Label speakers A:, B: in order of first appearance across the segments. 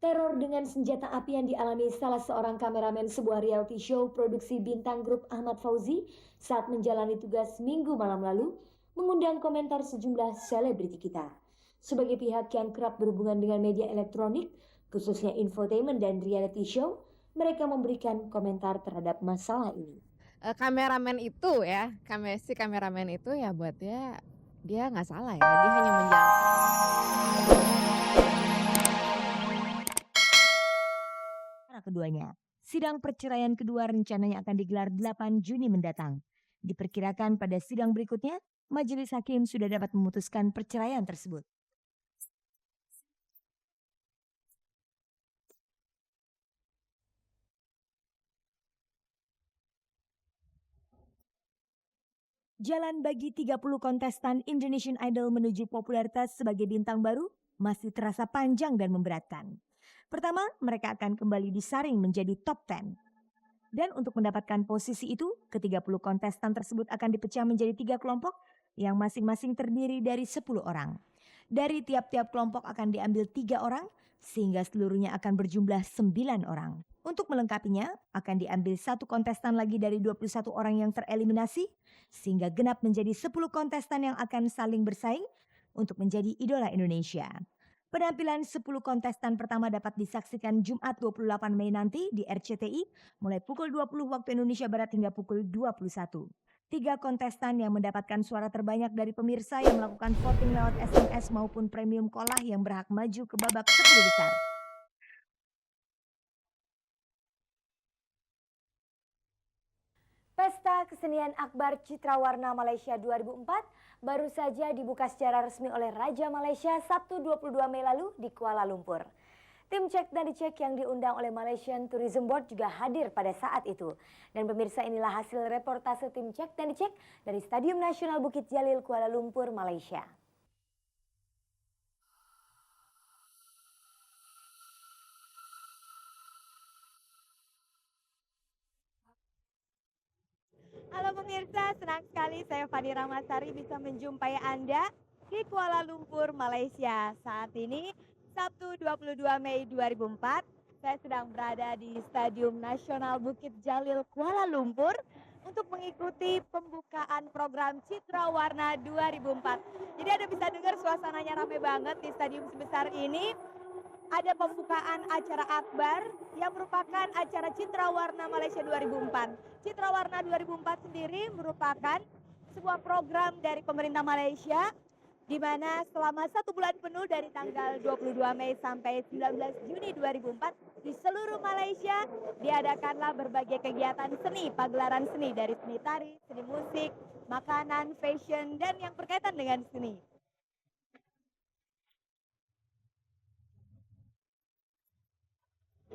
A: Teror dengan senjata api yang dialami salah seorang kameramen sebuah reality show produksi bintang grup Ahmad Fauzi saat menjalani tugas minggu malam lalu mengundang komentar sejumlah selebriti kita. Sebagai pihak yang kerap berhubungan dengan media elektronik, khususnya infotainment dan reality show, mereka memberikan komentar terhadap masalah ini.
B: Kameramen itu ya, si kameramen itu ya buat dia nggak salah ya, dia hanya
C: Para keduanya. Sidang perceraian kedua rencananya akan digelar 8 Juni mendatang. Diperkirakan pada sidang berikutnya, majelis hakim sudah dapat memutuskan perceraian tersebut. Jalan bagi 30 kontestan Indonesian Idol menuju popularitas sebagai bintang baru masih terasa panjang dan memberatkan. Pertama, mereka akan kembali disaring menjadi top 10. Dan untuk mendapatkan posisi itu, ke-30 kontestan tersebut akan dipecah menjadi 3 kelompok yang masing-masing terdiri dari 10 orang. Dari tiap-tiap kelompok akan diambil 3 orang, sehingga seluruhnya akan berjumlah 9 orang. Untuk melengkapinya, akan diambil 1 kontestan lagi dari 21 orang yang tereliminasi, sehingga genap menjadi 10 kontestan yang akan saling bersaing untuk menjadi idola Indonesia. Penampilan 10 kontestan pertama dapat disaksikan Jumat 28 Mei nanti di RCTI mulai pukul 20 waktu Indonesia Barat hingga pukul 21. 3 kontestan yang mendapatkan suara terbanyak dari pemirsa yang melakukan voting lewat SMS maupun premium kolah yang berhak maju ke babak 10 besar.
A: Pesta Kesenian Akbar Citra Warna Malaysia 2004 baru saja dibuka secara resmi oleh Raja Malaysia Sabtu 22 Mei lalu di Kuala Lumpur. Tim Cek dan Dicek yang diundang oleh Malaysian Tourism Board juga hadir pada saat itu. Dan pemirsa, inilah hasil reportase Tim Cek dan Dicek dari Stadium Nasional Bukit Jalil Kuala Lumpur, Malaysia.
D: Halo pemirsa, senang sekali saya Fani Ramasari bisa menjumpai Anda di Kuala Lumpur, Malaysia. Saat ini, Sabtu 22 Mei 2004, saya sedang berada di Stadium Nasional Bukit Jalil, Kuala Lumpur untuk mengikuti pembukaan program Citra Warna 2004. Jadi Anda bisa dengar suasananya ramai banget di stadium sebesar ini. Ada pembukaan acara Akbar yang merupakan acara Citra Warna Malaysia 2004. Citra Warna 2004 sendiri merupakan sebuah program dari pemerintah Malaysia di mana selama 1 bulan penuh dari tanggal 22 Mei sampai 19 Juni 2004 di seluruh Malaysia diadakanlah berbagai kegiatan seni, pagelaran seni dari seni tari, seni musik, makanan, fashion, dan yang berkaitan dengan seni.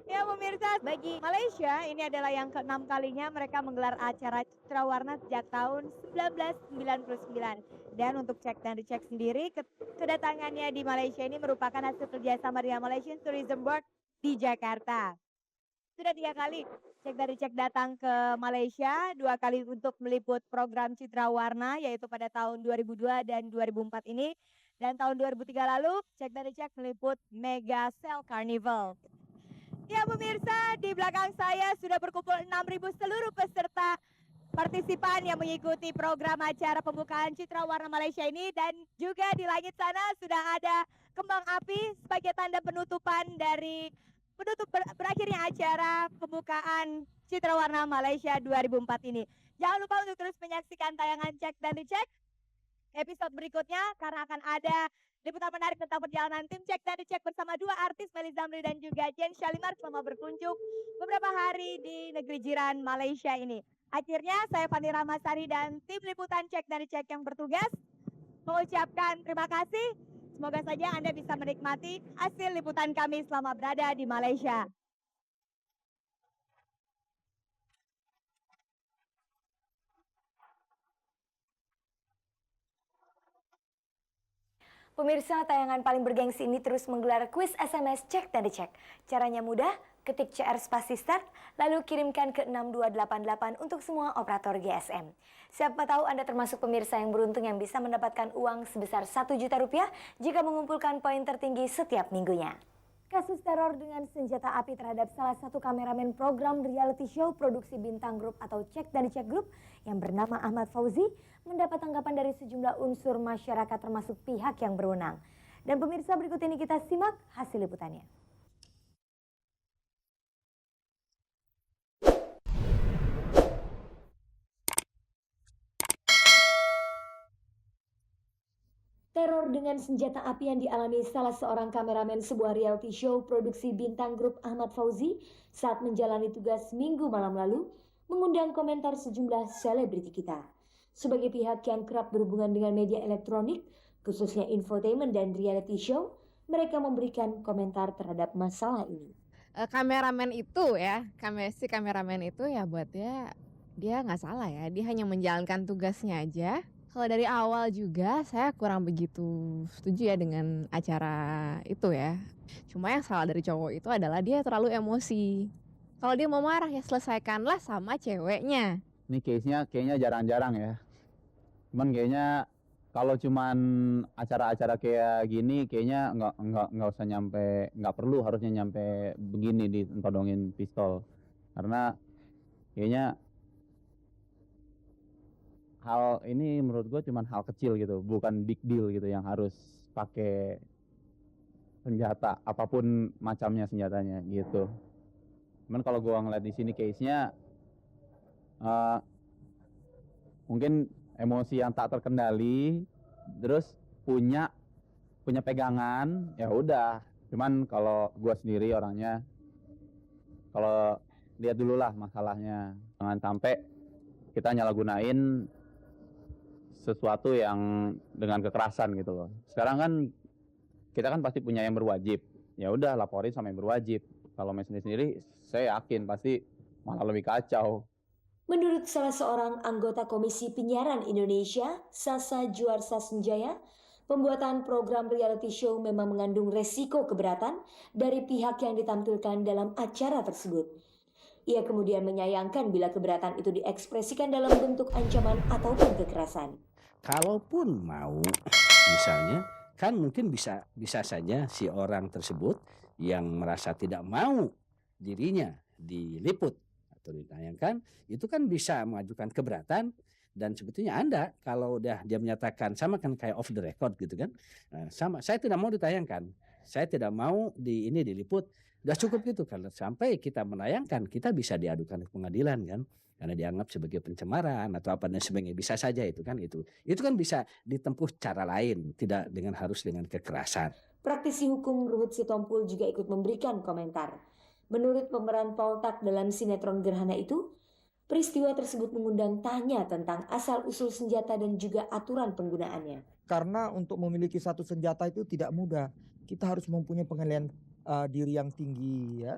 D: Ya pemirsa, bagi Malaysia ini adalah yang ke-6 kalinya mereka menggelar acara Citra Warna sejak tahun 1999. Dan untuk Cek dan Dicek sendiri, kedatangannya di Malaysia ini merupakan hasil kerjasama dengan Malaysian Tourism Board di Jakarta. Sudah 3 kali Cek dan Dicek datang ke Malaysia, 2 kali untuk meliput program Citra Warna yaitu pada tahun 2002 dan 2004 ini. Dan tahun 2003 lalu Cek dan Dicek meliput Mega Cell Carnival. Ya pemirsa, di belakang saya sudah berkumpul 6.000 seluruh peserta partisipan yang mengikuti program acara pembukaan Citra Warna Malaysia ini. Dan juga di langit sana sudah ada kembang api sebagai tanda penutupan dari berakhirnya acara pembukaan Citra Warna Malaysia 2004 ini. Jangan lupa untuk terus menyaksikan tayangan Cek dan Dicek episode berikutnya karena akan ada liputan menarik tentang perjalanan tim Cek dan Dicek bersama 2 artis Melly Zamri dan juga Jen Shalimar selama berkunjung beberapa hari di negeri jiran Malaysia ini. Akhirnya saya Fani Ramasari dan tim liputan Cek dan Dicek yang bertugas mengucapkan terima kasih. Semoga saja Anda bisa menikmati hasil liputan kami selama berada di Malaysia.
A: Pemirsa, tayangan paling bergengsi ini terus menggelar kuis SMS Cek dan Dicek. Caranya mudah, ketik CR spasi start, lalu kirimkan ke 6288 untuk semua operator GSM. Siapa tahu Anda termasuk pemirsa yang beruntung yang bisa mendapatkan uang sebesar 1 juta rupiah jika mengumpulkan poin tertinggi setiap minggunya. Kasus teror dengan senjata api terhadap salah satu kameramen program reality show produksi Bintang Group atau Cek dan Dicek Group yang bernama Ahmad Fauzi mendapat tanggapan dari sejumlah unsur masyarakat termasuk pihak yang berwenang. Dan pemirsa, berikut ini kita simak hasil liputannya. Teror dengan senjata api yang dialami salah seorang kameramen sebuah reality show produksi Bintang Group Ahmad Fauzi saat menjalani tugas Minggu malam lalu mengundang komentar sejumlah selebriti kita. Sebagai pihak yang kerap berhubungan dengan media elektronik, khususnya infotainment dan reality show, mereka memberikan komentar terhadap masalah ini.
B: Kameramen itu ya, si kameramen itu ya buat dia nggak salah ya, dia hanya menjalankan tugasnya aja. Kalau dari awal juga saya kurang begitu setuju ya dengan acara itu ya. Cuma yang salah dari cowok itu adalah dia terlalu emosi. Kalau dia mau marah ya selesaikanlah sama ceweknya.
E: Ini case-nya kayaknya jarang-jarang ya. Cuman kayaknya kalau cuman acara-acara kayak gini kayaknya nggak usah nyampe, nggak perlu harusnya nyampe begini ditodongin pistol. Karena kayaknya hal ini menurut gue cuman hal kecil gitu, bukan big deal gitu yang harus pakai senjata apapun macamnya senjatanya gitu. Cuman kalau gue ngeliat di sini case-nya mungkin emosi yang tak terkendali, terus punya pegangan, ya udah. Cuman kalau gue sendiri orangnya, kalau lihat dulu lah masalahnya, jangan sampai kita nyalahgunain sesuatu yang dengan kekerasan gitu loh. Sekarang kan kita kan pasti punya yang berwajib, ya udah laporin sama yang berwajib. Kalau main sendiri saya yakin pasti malah lebih kacau.
A: Menurut salah seorang anggota Komisi Penyiaran Indonesia, Sasa Juarsa Senjaya, pembuatan program reality show memang mengandung resiko keberatan dari pihak yang ditampilkan dalam acara tersebut. Ia kemudian menyayangkan bila keberatan itu diekspresikan dalam bentuk ancaman ataupun kekerasan.
F: Kalaupun mau, misalnya, kan mungkin bisa saja si orang tersebut yang merasa tidak mau dirinya diliput atau ditayangkan, itu kan bisa mengajukan keberatan. Dan sebetulnya Anda kalau udah dia menyatakan sama kan kayak off the record gitu kan, sama saya tidak mau ditayangkan, saya tidak mau ini diliput, udah cukup gitu. Kalau sampai kita menayangkan, kita bisa diadukan ke pengadilan kan, karena dianggap sebagai pencemaran atau apa dan sebagainya, bisa saja itu kan bisa ditempuh cara lain, tidak harus dengan kekerasan.
A: Praktisi hukum Ruhut Sitompul juga ikut memberikan komentar. Menurut pemeran Poltak dalam sinetron Gerhana itu, peristiwa tersebut mengundang tanya tentang asal-usul senjata dan juga aturan penggunaannya.
G: Karena untuk memiliki satu senjata itu tidak mudah. Kita harus mempunyai pengendalian diri yang tinggi ya.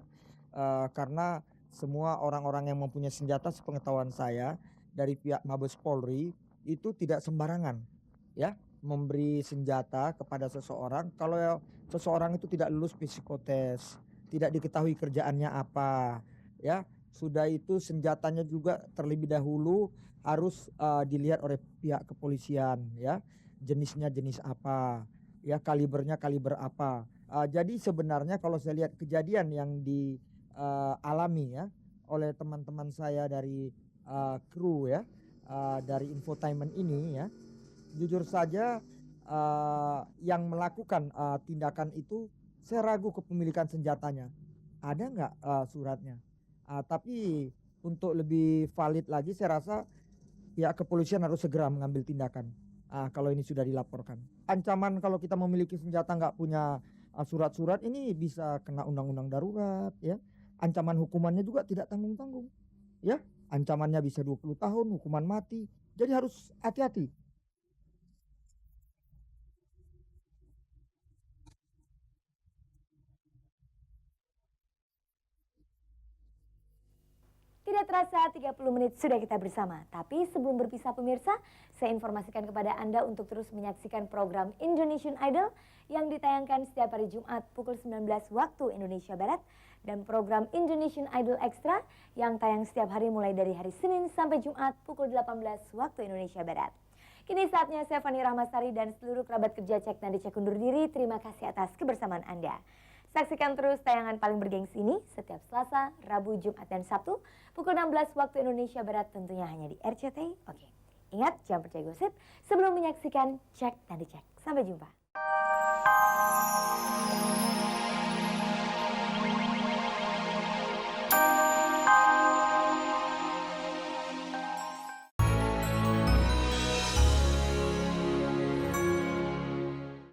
G: Karena semua orang-orang yang mempunyai senjata sepengetahuan saya dari pihak Mabes Polri itu tidak sembarangan ya memberi senjata kepada seseorang kalau seseorang itu tidak lulus psikotes, tidak diketahui kerjaannya apa ya. Sudah itu senjatanya juga terlebih dahulu harus dilihat oleh pihak kepolisian ya. Jenisnya jenis apa, ya kalibernya kaliber apa. Jadi sebenarnya kalau saya lihat kejadian yang dialami ya oleh teman-teman saya dari kru ya, dari infotainment ini ya, jujur saja yang melakukan tindakan itu saya ragu kepemilikan senjatanya. Ada nggak suratnya? Tapi untuk lebih valid lagi saya rasa pihak kepolisian harus segera mengambil tindakan kalau ini sudah dilaporkan. Ancaman kalau kita memiliki senjata nggak punya surat-surat ini bisa kena undang-undang darurat ya. Ancaman hukumannya juga tidak tanggung-tanggung ya. Ancamannya bisa 20 tahun, hukuman mati. Jadi harus hati-hati.
A: Tidak terasa 30 menit sudah kita bersama. Tapi sebelum berpisah pemirsa, saya informasikan kepada Anda untuk terus menyaksikan program Indonesian Idol yang ditayangkan setiap hari Jumat pukul 19 waktu Indonesia Barat dan program Indonesian Idol Extra yang tayang setiap hari mulai dari hari Senin sampai Jumat pukul 18 waktu Indonesia Barat. Kini saatnya saya Fani Rahmasari dan seluruh kerabat kerja Cek dan Dicek undur diri. Terima kasih atas kebersamaan Anda. Saksikan terus tayangan paling bergengsi ini setiap Selasa, Rabu, Jumat, dan Sabtu pukul 16 waktu Indonesia Barat tentunya hanya di RCTI. Oke, ingat jangan percaya gosip sebelum menyaksikan Cek dan Dicek. Sampai jumpa.